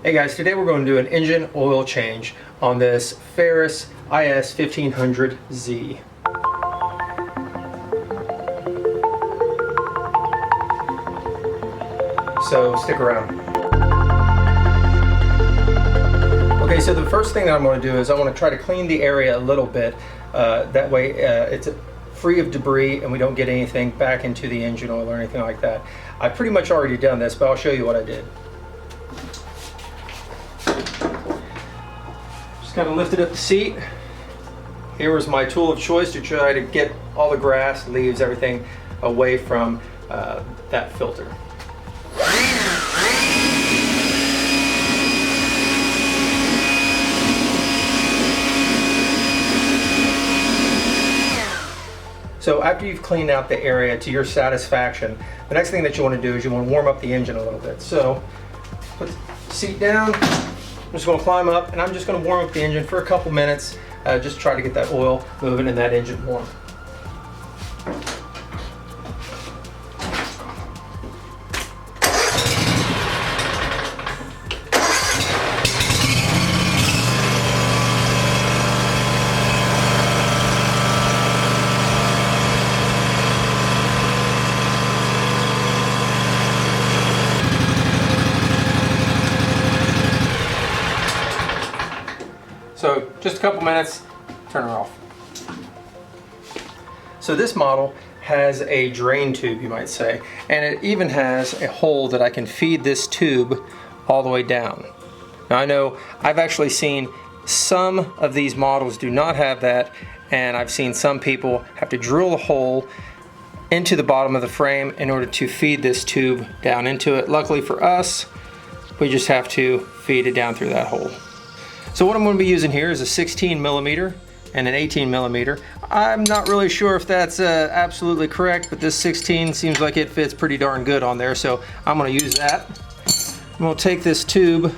Hey guys, today we're going to do an engine oil change on this Ferris IS 1500Z. So stick around. Okay, so the first thing that I'm going to do is I want to try to clean the area a little bit. That way it's free of debris and we don't get anything back into the engine oil or anything like that. I've pretty much already done this, but I'll show you what I did. Just kind of lifted up the seat. Here was my tool of choice to try to get all the grass, leaves, everything away from that filter. So after you've cleaned out the area to your satisfaction, the next thing that you want to do is you want to warm up the engine a little bit. So put the seat down. I'm just going to climb up and I'm just going to warm up the engine for a couple minutes. Just try to get that oil moving and that engine warm. So just a couple minutes, turn her off. So this model has a drain tube, you might say, and it even has a hole that I can feed this tube all the way down. Now I know I've actually seen some of these models do not have that, and I've seen some people have to drill a hole into the bottom of the frame in order to feed this tube down into it. Luckily for us, we just have to feed it down through that hole. So what I'm going to be using here is a 16 millimeter and an 18 millimeter. I'm not really sure if that's absolutely correct, but this 16 seems like it fits pretty darn good on there, so I'm going to use that. I'm going to take this tube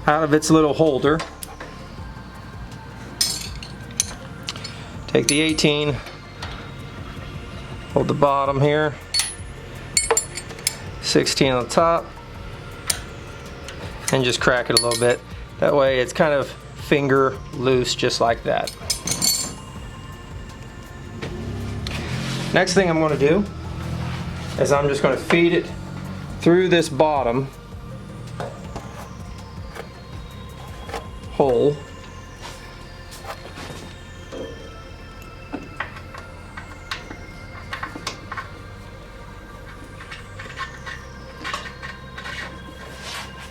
out of its little holder. Take the 18, hold the bottom here, 16 on the top, and just crack it a little bit. That way it's kind of finger loose, just like that. Next thing I'm going to do is I'm just going to feed it through this bottom hole.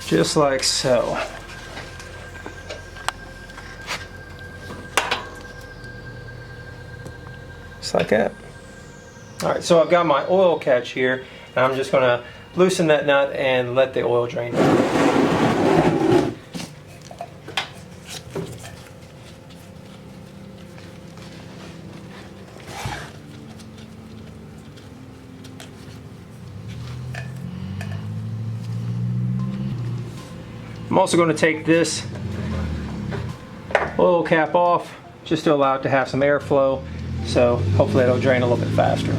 Just like so. Just like that. Alright, so I've got my oil catch here, and I'm just going to loosen that nut and let the oil drain. I'm also going to take this oil cap off just to allow it to have some airflow, so hopefully it'll drain a little bit faster.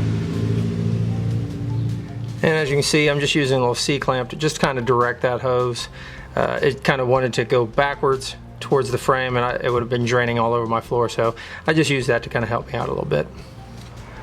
And as you can see, I'm just using a little C-clamp to just kind of direct that hose. It kind of wanted to go backwards towards the frame, and it would have been draining all over my floor, so I just used that to kind of help me out a little bit.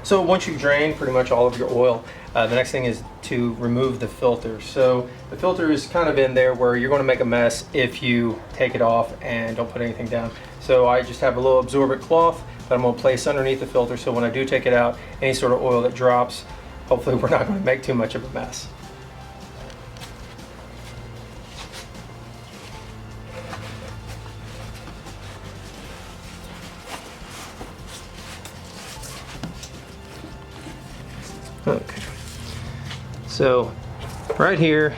So once you've drained pretty much all of your oil, the next thing is to remove the filter. So the filter is kind of in there where you're going to make a mess if you take it off and don't put anything down. So I just have a little absorbent cloth that I'm going to place underneath the filter, so when I do take it out, any sort of oil that drops, hopefully we're not going to make too much of a mess. Okay, so right here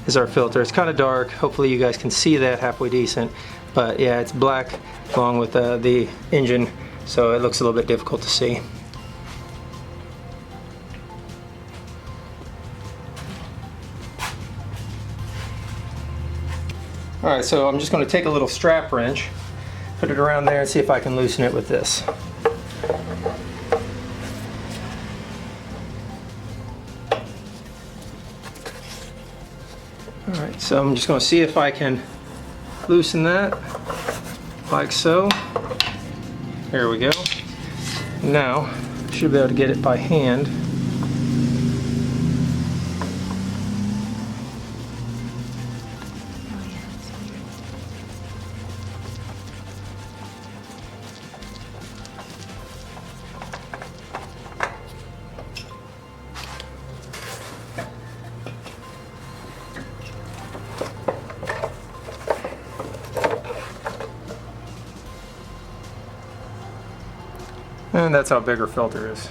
is our filter. It's kind of dark. Hopefully you guys can see that halfway decent, but yeah, it's black along with the engine, so it looks a little bit difficult to see. Alright, so I'm just going to take a little strap wrench, put it around there and see if I can loosen it with this. All right, so I'm just going to see if I can loosen that, like so. There we go. Now, I should be able to get it by hand. And that's how big our filter is.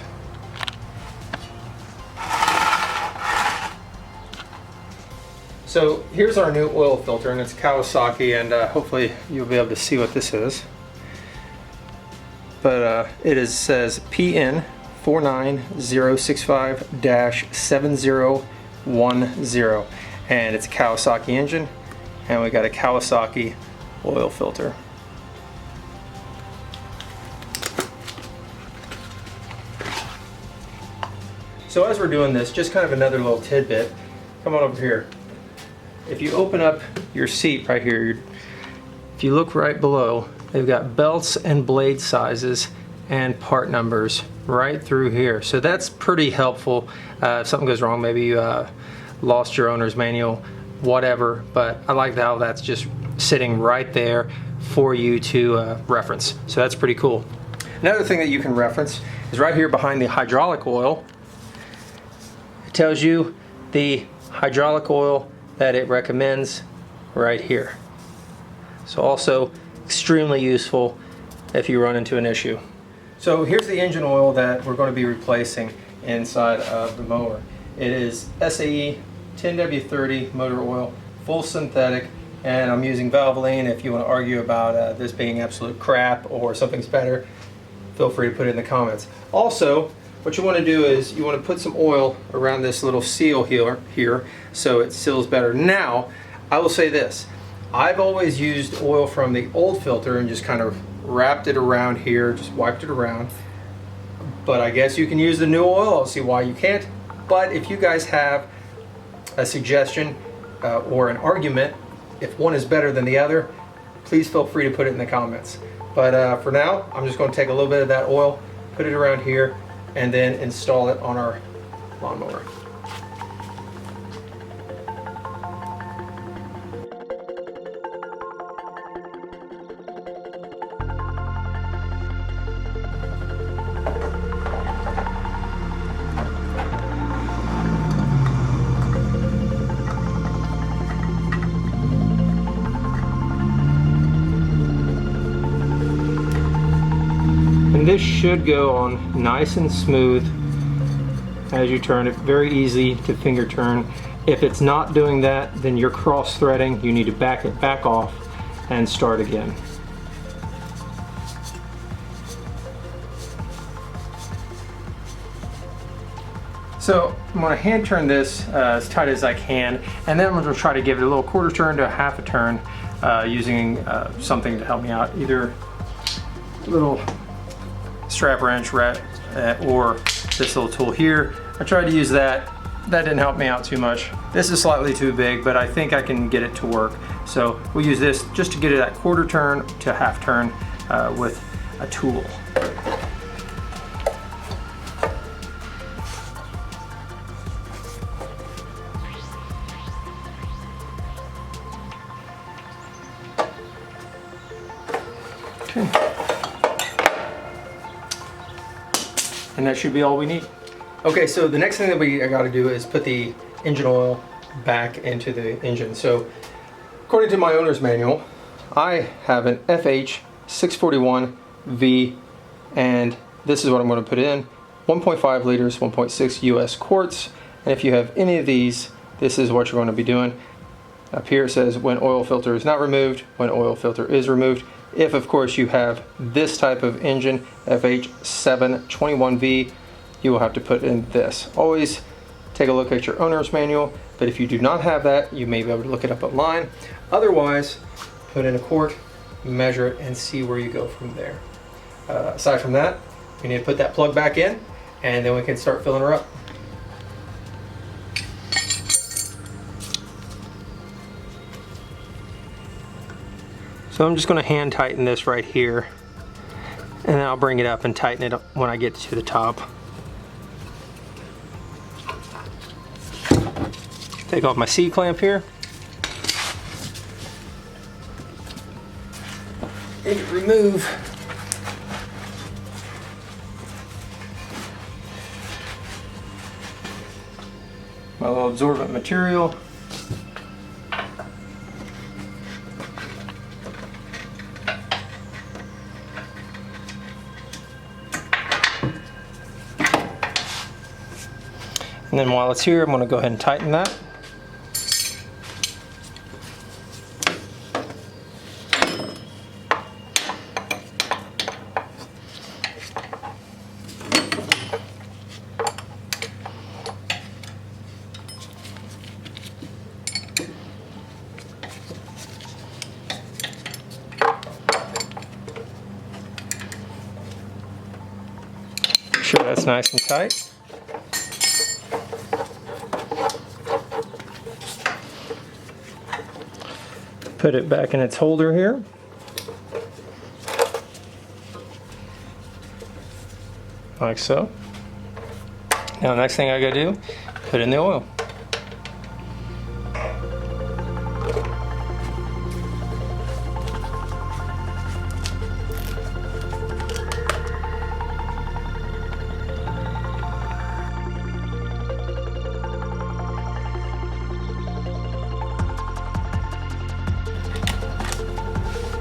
So here's our new oil filter, and it's Kawasaki, and hopefully you'll be able to see what this is. But says PN 49065-7010, and it's a Kawasaki engine, and we got a Kawasaki oil filter. So as we're doing this, just kind of another little tidbit, come on over here. If you open up your seat right here, if you look right below, they've got belts and blade sizes and part numbers right through here. So that's pretty helpful. If something goes wrong, maybe you lost your owner's manual, whatever, but I like how that's just sitting right there for you to reference. So that's pretty cool. Another thing that you can reference is right here behind the hydraulic oil. It tells you the hydraulic oil that it recommends right here. So also extremely useful if you run into an issue. So here's the engine oil that we're going to be replacing inside of the mower. It is SAE 10W30 motor oil, full synthetic, and I'm using Valvoline. If you want to argue about this being absolute crap or something's better, feel free to put it in the comments. Also, what you want to do is you want to put some oil around this little seal here so it seals better. Now, I will say this. I've always used oil from the old filter and just kind of wrapped it around here, just wiped it around. But I guess you can use the new oil. I'll see why you can't. But if you guys have a suggestion or an argument, if one is better than the other, please feel free to put it in the comments. But for now, I'm just going to take a little bit of that oil, put it around here, and then install it on our lawnmower. And this should go on nice and smooth as you turn it. Very easy to finger turn. If it's not doing that, then you're cross threading. You need to back it back off and start again. So I'm going to hand turn this as tight as I can, and then I'm going to try to give it a little quarter turn to a half a turn using something to help me out, either a little strap wrench or this little tool here. I tried to use that. That didn't help me out too much. This is slightly too big, but I think I can get it to work. So we'll use this just to get it that quarter turn to half turn with a tool. Okay. And that should be all we need. Okay, so the next thing that I got to do is put the engine oil back into the engine. So according to my owner's manual, I have an FH641V, and this is what I'm going to put in. 1.5 liters, 1.6 US quarts. And if you have any of these, this is what you're going to be doing. Up here it says when oil filter is not removed, when oil filter is removed. If, of course, you have this type of engine, FH721V, you will have to put in this. Always take a look at your owner's manual, but if you do not have that, you may be able to look it up online. Otherwise, put in a quart, measure it, and see where you go from there. Aside from that, we need to put that plug back in, and then we can start filling her up. So I'm just going to hand tighten this right here, and then I'll bring it up and tighten it up when I get to the top. Take off my C-clamp here. And remove my little absorbent material. And then while it's here, I'm going to go ahead and tighten that. Make sure that's nice and tight. Put it back in its holder here. Like so. Now the next thing I gotta do, put in the oil.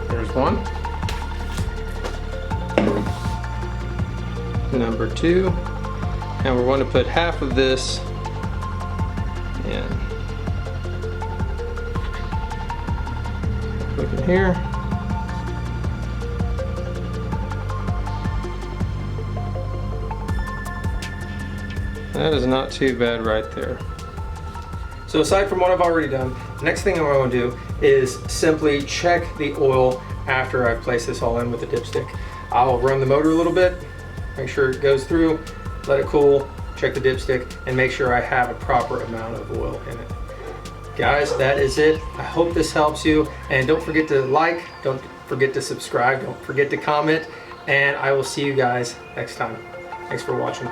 There's one. Number two. And we're going to put half of this in. Put it here. That is not too bad right there. So aside from what I've already done, the next thing I'm going to do is simply check the oil after I've placed this all in with the dipstick. I'll run the motor a little bit, make sure it goes through, let it cool, check the dipstick, and make sure I have a proper amount of oil in it. Guys, that is it. I hope this helps you, and don't forget to like, don't forget to subscribe, don't forget to comment, and I will see you guys next time. Thanks for watching.